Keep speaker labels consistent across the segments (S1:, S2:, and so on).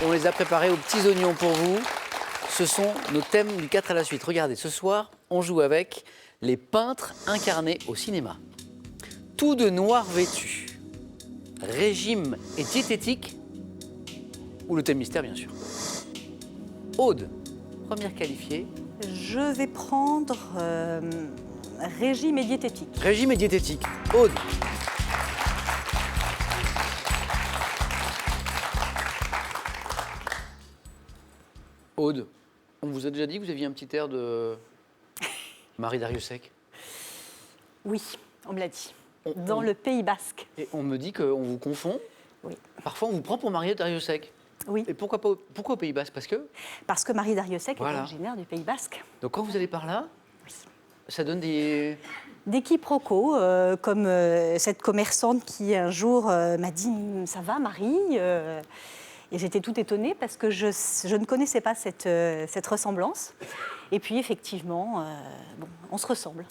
S1: On les a préparés aux petits oignons pour vous. Ce sont nos thèmes du 4 à la suite. Regardez, ce soir, on joue avec les peintres incarnés au cinéma. Tout de noir vêtu. Régime et diététique. Ou le thème mystère, bien sûr. Aude, première qualifiée.
S2: Je vais prendre régime et diététique.
S1: Régime et diététique. Aude. Aude, on vous a déjà dit que vous aviez un petit air de Marie Dariussec.
S2: Oui, on me l'a dit. Dans le Pays Basque.
S1: Et on me dit qu'on vous confond.
S2: Oui.
S1: Parfois, on vous prend pour Marie Dariussec.
S2: Oui.
S1: Et pourquoi au Pays Basque?
S2: Parce que Marie Dariussec
S1: Voilà.
S2: est originaire du Pays Basque.
S1: Donc quand vous allez par là,
S2: Oui.
S1: ça donne des...
S2: Des quiproquos, comme cette commerçante qui un jour m'a dit « Ça va Marie ?» Et j'étais toute étonnée parce que je ne connaissais pas cette ressemblance. Et puis effectivement, on se ressemble.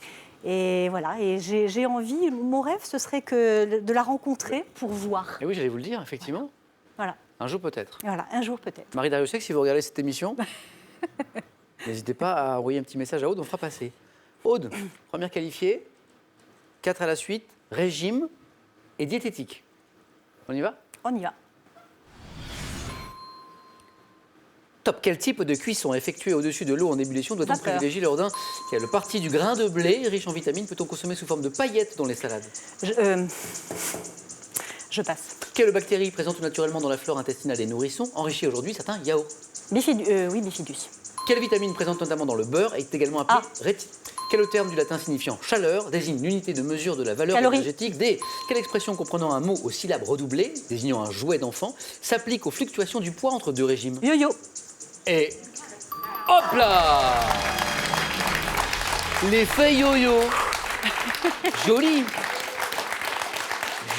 S2: Et voilà, et j'ai envie, mon rêve, ce serait de la rencontrer pour voir.
S1: Et oui, j'allais vous le dire, effectivement.
S2: Voilà,
S1: Un jour peut-être.
S2: voilà, un jour peut-être.
S1: Marie Dariussec, si vous regardez cette émission, n'hésitez pas à envoyer un petit message à Aude, on fera passer. Aude, première qualifiée, 4 à la suite, régime et diététique. On y va?
S2: On y va.
S1: Top. Quel type de cuisson effectuée au-dessus de l'eau en ébullition doit-on
S2: Vapeur.
S1: privilégier lors d'un... Qui a le parti du grain de blé, riche en vitamines, peut-on consommer sous forme de paillettes dans les salades?
S2: Je passe.
S1: Quelle bactérie présente naturellement dans la flore intestinale des nourrissons enrichit aujourd'hui certains yaourts?
S2: Oui, bifidus.
S1: Quelle vitamine présente notamment dans le beurre est également appelée rétine? Quel terme du latin signifiant chaleur désigne l'unité de mesure de la valeur
S2: Calorie.
S1: énergétique des... Quelle expression comprenant un mot aux syllabes redoublées, désignant un jouet d'enfant, s'applique aux fluctuations du poids entre deux régimes?
S2: Yo-yo.
S1: Et hop là! L'effet yo-yo. Joli.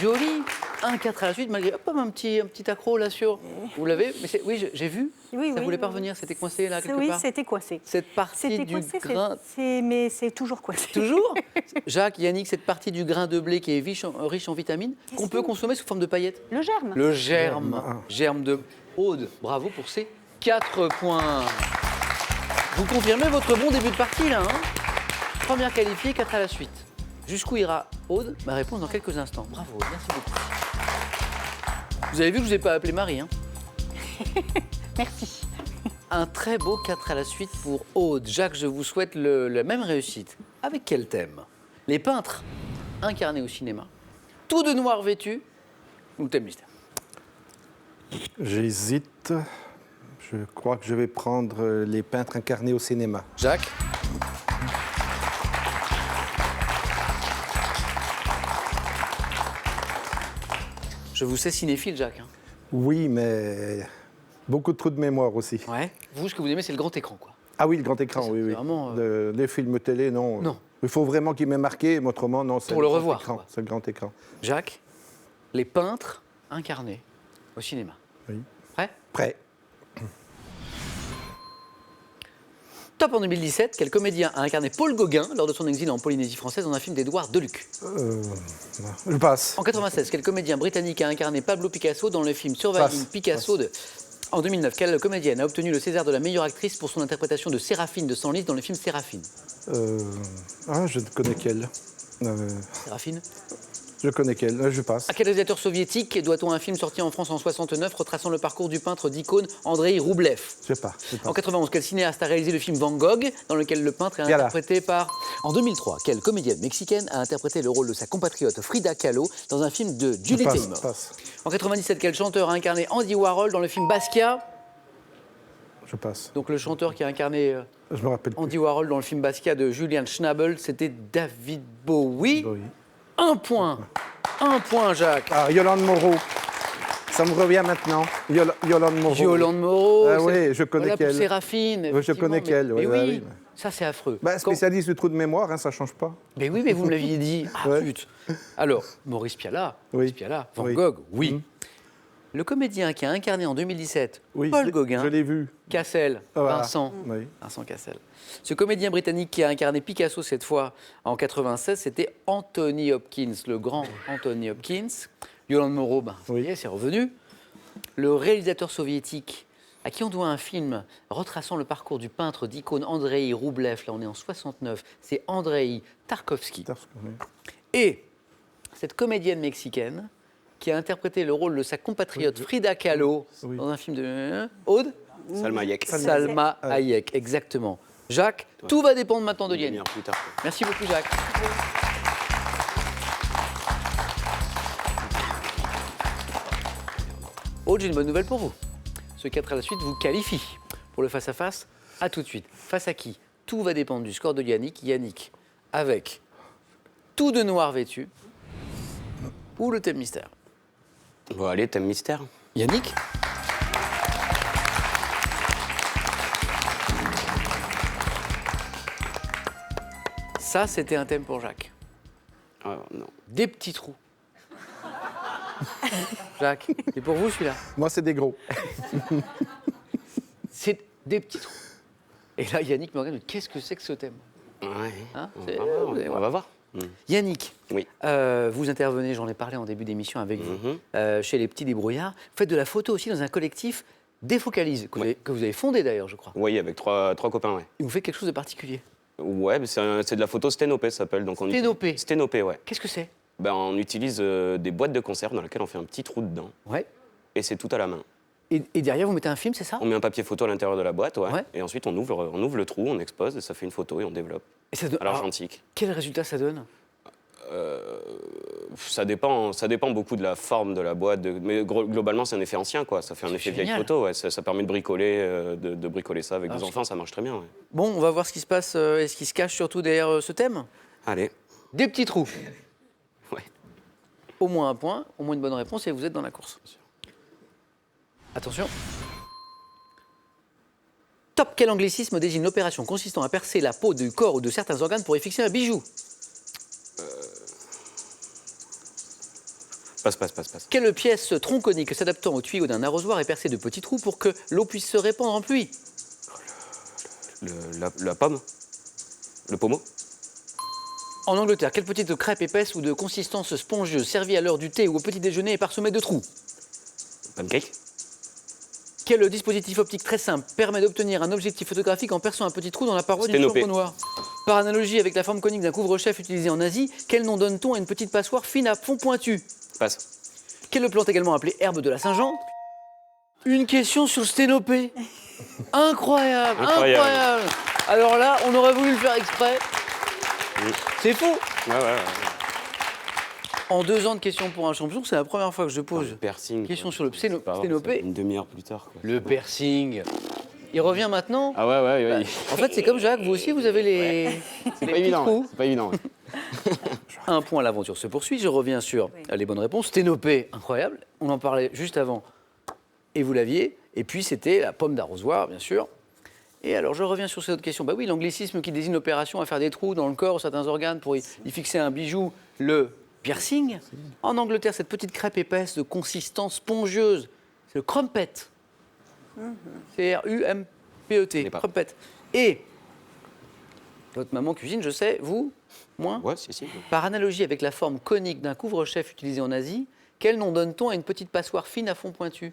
S1: Joli. 1-4 à la suite, malgré hop, un petit accro là sur. Vous l'avez? Oui, j'ai vu.
S2: Oui,
S1: Ça
S2: oui,
S1: voulait pas
S2: oui.
S1: revenir, c'était coincé là quelque
S2: Oui,
S1: part.
S2: c'était coincé.
S1: Cette partie
S2: C'était
S1: du
S2: coincé,
S1: grain.
S2: mais c'est toujours coincé.
S1: Toujours? Jacques, Yannick, cette partie du grain de blé qui est riche en vitamines, qu'on peut consommer sous forme de paillettes?
S2: Le germe.
S1: Le germe. Germe de Aude. Bravo pour ces 4 points. Vous confirmez votre bon début de partie là, hein? Première qualifiée, 4 à la suite. Jusqu'où ira Aude? Ma réponse dans quelques instants. Bravo, merci beaucoup. Vous avez vu que je ne vous ai pas appelé Marie, hein?
S2: Merci.
S1: Un très beau 4 à la suite pour Aude. Jacques, je vous souhaite la même réussite. Avec quel thème? Les peintres incarnés au cinéma. Tout de noir vêtu ou le thème mystère?
S3: J'hésite. Je crois que je vais prendre les peintres incarnés au cinéma.
S1: Jacques? Je vous sais cinéphile, Jacques. Hein.
S3: Oui, mais beaucoup de trous de mémoire aussi.
S1: Ouais. Vous, ce que vous aimez, c'est le grand écran, quoi.
S3: Ah oui, le grand écran, oui, oui.
S1: Vraiment,
S3: Les films télé, non.
S1: Non.
S3: Il faut vraiment qu'il m'ait marqué, mais autrement, non. C'est
S1: Pour le revoir,
S3: écran.
S1: quoi.
S3: C'est le grand écran.
S1: Jacques, les peintres incarnés au cinéma.
S3: Oui.
S1: Prêt?
S3: Prêt.
S1: Top en 2017, quel comédien a incarné Paul Gauguin lors de son exil en Polynésie française dans un film d'Édouard Deluc?
S3: Je passe.
S1: En 96, quel comédien britannique a incarné Pablo Picasso dans le film Surviving Picasso de... En 2009, quelle comédienne a obtenu le César de la meilleure actrice pour son interprétation de Séraphine de Senlis dans le film Séraphine?
S3: Je connais quelle.
S1: Séraphine?
S3: Je connais quelle. Je passe.
S1: À quel réalisateur soviétique doit-on un film sorti en France en 69 retraçant le parcours du peintre d'icône Andrei Roublev?
S3: Je passe.
S1: En 91, quel cinéaste a réalisé le film Van Gogh, dans lequel le peintre est
S3: Bien là.
S1: interprété par... En 2003, quelle comédienne mexicaine a interprété le rôle de sa compatriote Frida Kahlo dans un film de Julie Taymor?
S3: Passe.
S1: En 97, quel chanteur a incarné Andy Warhol dans le film Basquiat?
S3: Je passe.
S1: Donc le chanteur qui a incarné
S3: Je me rappelle
S1: Andy Warhol dans le film Basquiat de Julian Schnabel, c'était David Bowie.
S3: plus. Oui.
S1: 1 point. 1 point, Jacques.
S3: Ah, Yolande Moreau. Ça me revient maintenant. Yolande Moreau.
S1: Yolande Moreau.
S3: Ah
S1: c'est-
S3: oui, je connais
S1: voilà pour
S3: qu'elle.
S1: Séraphine.
S3: Oui, je connais
S1: effectivement,
S3: qu'elle,
S1: Mais,
S3: oui,
S1: mais
S3: bah
S1: oui,
S3: oui.
S1: ça c'est affreux.
S3: Bah,
S1: Quand-
S3: spécialiste du trou de mémoire, hein, ça change pas.
S1: Mais oui, mais vous me l'aviez dit. Ah,
S3: Ouais.
S1: zut. Alors, Maurice Pialat,
S3: Oui.
S1: Maurice Pialat, Van
S3: Oui.
S1: Gogh, oui.
S3: Mhm.
S1: Le comédien qui a incarné en 2017
S3: Oui,
S1: Paul Gauguin,
S3: Je l'ai vu.
S1: Cassel,
S3: Voilà.
S1: Vincent,
S3: Oui.
S1: Vincent Cassel. Ce comédien britannique qui a incarné Picasso cette fois en 96, c'était Anthony Hopkins, le grand Anthony Hopkins. Yolande Moreau, ben, ça y
S3: Oui.
S1: est, c'est revenu. le réalisateur soviétique à qui on doit un film retraçant le parcours du peintre d'icône Andreï Roublev. Là, on est en 69. C'est Andreï Tarkovsky. Et cette comédienne mexicaine qui a interprété le rôle de sa compatriote Frida Kahlo dans un film de... Aude
S4: Salma Hayek.
S1: Salma Hayek, exactement. Jacques, tout va dépendre maintenant de Yannick.
S4: Plus tard.
S1: Merci beaucoup, Jacques. Aude, j'ai une bonne nouvelle pour vous. Ce 4 à la suite vous qualifie pour le face-à-face. À tout de suite. Face à qui? Tout va dépendre du score de Yannick. Yannick, avec tout de noir vêtu ou le thème mystère.
S4: Bon, allez, thème mystère.
S1: Yannick? Ça, c'était un thème pour Jacques.
S4: Ah, non.
S1: Des petits trous. Jacques, c'est pour vous celui-là.
S3: Moi, c'est des gros.
S1: C'est des petits trous. Et là, Yannick me regarde, qu'est-ce que c'est que ce thème?
S4: Ouais.
S1: Hein,
S4: on,
S1: c'est-
S4: va voir,
S1: vous allez voir.
S4: on va voir.
S1: Yannick,
S4: Oui.
S1: vous intervenez, j'en ai parlé en début d'émission avec vous,
S4: Mhm.
S1: chez les Petits Débrouillards. Vous faites de la photo aussi dans un collectif Défocalise, que vous avez fondé d'ailleurs, je crois.
S4: Oui, avec trois copains, ouais.
S1: Et vous faites quelque chose de particulier.
S4: Ouais, mais c'est de la photo sténopée, ça s'appelle. Donc on
S1: Sténopée.
S4: utilise- Sténopée, ouais.
S1: Qu'est-ce que c'est?
S4: Ben, on utilise des boîtes de conserve dans lesquelles on fait un petit trou dedans.
S1: Ouais.
S4: Et c'est tout à la main.
S1: Et derrière, vous mettez un film, c'est ça?
S4: On met un papier photo à l'intérieur de la boîte, ouais.
S1: Ouais.
S4: Et ensuite, on ouvre le trou, on expose, et ça fait une photo et on développe.
S1: Et ça donne-
S4: À
S1: alors,
S4: l'argentique.
S1: quel résultat ça donne?
S4: Ça dépend beaucoup de la forme de la boîte. Mais globalement, c'est un effet ancien, quoi. Ça fait un effet vieille
S1: génial.
S4: photo, ouais. Ça permet de bricoler, de bricoler ça avec
S1: Alors,
S4: des enfants, ça marche très bien, ouais.
S1: Bon, on va voir ce qui se passe et ce qui se cache surtout derrière ce thème.
S4: Allez.
S1: Des petits trous.
S4: Ouais.
S1: Au moins un point, au moins une bonne réponse et vous êtes dans la course. Attention. Top, quel anglicisme désigne l'opération consistant à percer la peau du corps ou de certains organes pour y fixer un bijou?
S4: Passe.
S1: Quelle pièce tronconique s'adaptant au tuyau d'un arrosoir est percée de petits trous pour que l'eau puisse se répandre en pluie?
S4: La pomme. Le pommeau.
S1: En Angleterre, quelle petite crêpe épaisse ou de consistance spongieuse servie à l'heure du thé ou au petit déjeuner est parsemée de trous?
S4: Pancake.
S1: Quel dispositif optique très simple permet d'obtenir un objectif photographique en perçant un petit trou dans la paroi d'une
S4: Sténopée.
S1: chambre noire? Par analogie avec la forme conique d'un couvre-chef utilisé en Asie, quel nom donne-t-on à une petite passoire fine à fond pointu?
S4: Passe.
S1: Quelle plante également appelée herbe de la Saint-Jean? Une question sur le sténopée. Incroyable,
S4: Incroyable.
S1: incroyable. Alors là, on aurait voulu le faire exprès.
S4: Oui.
S1: C'est faux.
S4: Ouais.
S1: En 2 ans de questions pour un champion, c'est la première fois que je pose.
S4: Le piercing.
S1: Question
S4: quoi.
S1: sur le
S4: C'est pas grave,
S1: sténopée.
S4: c'est Une demi-heure plus tard, quoi.
S1: Le piercing. Il revient maintenant.
S4: Ah ouais.
S1: En fait, c'est comme Jacques, vous aussi, vous avez les
S4: C'est pas
S1: petits
S4: évident.
S1: trous.
S4: C'est pas évident. Ouais.
S1: Un point, l'aventure se poursuit. Je reviens sur les bonnes réponses. Sténopée, incroyable. On en parlait juste avant. Et vous l'aviez. Et puis, c'était la pomme d'arrosoir, bien sûr. Et alors, je reviens sur cette autre question. Bah oui, l'anglicisme qui désigne l'opération à faire des trous dans le corps ou certains organes pour y fixer un bijou, le piercing. En Angleterre, cette petite crêpe épaisse de consistance spongieuse, c'est le crumpet. C'est R-U-M-P-E-T.
S4: l'ai pas.
S1: Crumpet. Et votre maman cuisine, je sais, vous, moins.
S4: Ouais, si.
S1: Par analogie avec la forme conique d'un couvre-chef utilisé en Asie, quel nom donne-t-on à une petite passoire fine à fond pointu?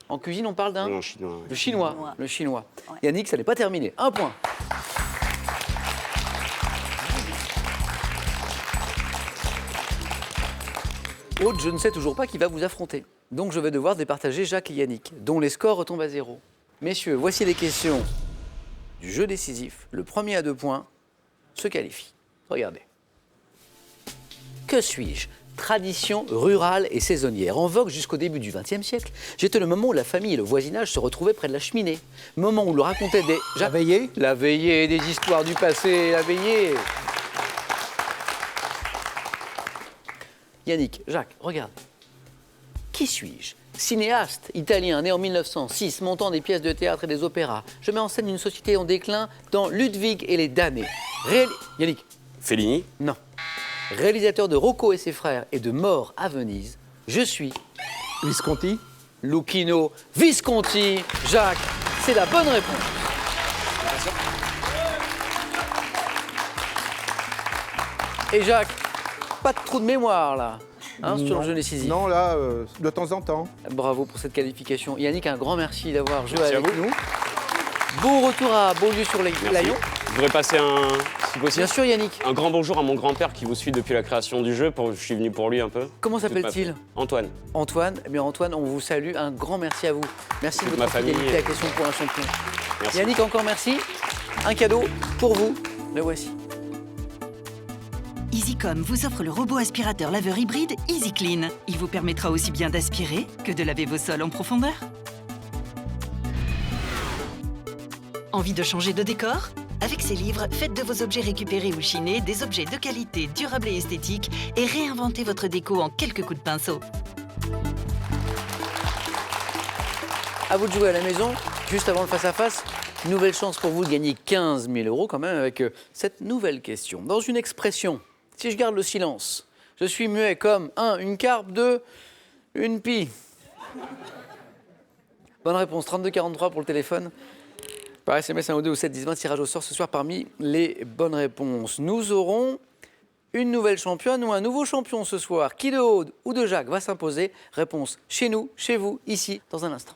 S1: En cuisine, on parle d'un...
S4: Non, chinois.
S1: Le chinois.
S2: Chinois.
S1: Le chinois.
S2: Ouais.
S1: Yannick, ça n'est pas terminé. 1 point. Aude, je ne sais toujours pas qui va vous affronter. Donc je vais devoir départager Jacques et Yannick, dont les scores retombent à 0. Messieurs, voici les questions du jeu décisif. Le premier à 2 points se qualifie. Regardez. Que suis-je? Tradition rurale et saisonnière. En vogue jusqu'au début du XXe siècle, j'étais le moment où la famille et le voisinage se retrouvaient près de la cheminée. Moment où l'on racontait des...
S3: La veillée?
S1: La veillée, des histoires du passé, la veillée. Yannick, Jacques, regarde. Qui suis-je? Cinéaste italien né en 1906, montant des pièces de théâtre et des opéras. Je mets en scène une société en déclin dans Ludwig et les damnés. Yannick,
S4: Fellini.
S1: non. Réalisateur de Rocco et ses frères et de Mort à Venise, je suis
S3: Visconti?
S1: Luchino Visconti. Jacques, c'est la bonne réponse. Et Jacques, pas de trou de mémoire là. hein, sur le jeu décisif.
S3: Non, là, de temps en temps.
S1: Bravo pour cette qualification. Yannick, un grand merci d'avoir joué
S4: Merci à
S1: avec
S4: vous.
S1: nous. Bon retour à Beaulieu sur
S4: Merci.
S1: Layon.
S4: Je voudrais passer si
S1: Bien
S4: possible,
S1: sûr, Yannick.
S4: un grand bonjour à mon grand-père qui vous suit depuis la création du jeu. Je suis venu pour lui un peu.
S1: Comment
S4: Toute ma
S1: s'appelle-t-il?
S4: famille. Antoine.
S1: Antoine. Eh bien, Antoine, on vous salue. Un grand merci à vous. Merci de
S4: Toute
S1: votre
S4: ma famille.
S1: fidélité à Question pour un champion.
S4: Merci.
S1: Yannick, encore merci. Un cadeau pour vous. Le voici.
S5: EasyCom vous offre le robot aspirateur laveur hybride EasyClean. Il vous permettra aussi bien d'aspirer que de laver vos sols en profondeur. Envie de changer de décor? Avec ces livres, faites de vos objets récupérés ou chinés des objets de qualité, durables et esthétiques et réinventez votre déco en quelques coups de pinceau.
S1: À vous de jouer à la maison. Juste avant le face-à-face, nouvelle chance pour vous de gagner 15 000 € quand même avec cette nouvelle question. Dans une expression, si je garde le silence, je suis muet comme 1, une carpe, 2, une pie. Bonne réponse, 3243 pour le téléphone. Par SMS 1 ou 2 ou 7 10 20, tirage au sort ce soir parmi les bonnes réponses. Nous aurons une nouvelle championne ou un nouveau champion ce soir. Qui de Aude ou de Jacques va s'imposer? Réponse chez nous, chez vous, ici, dans un instant.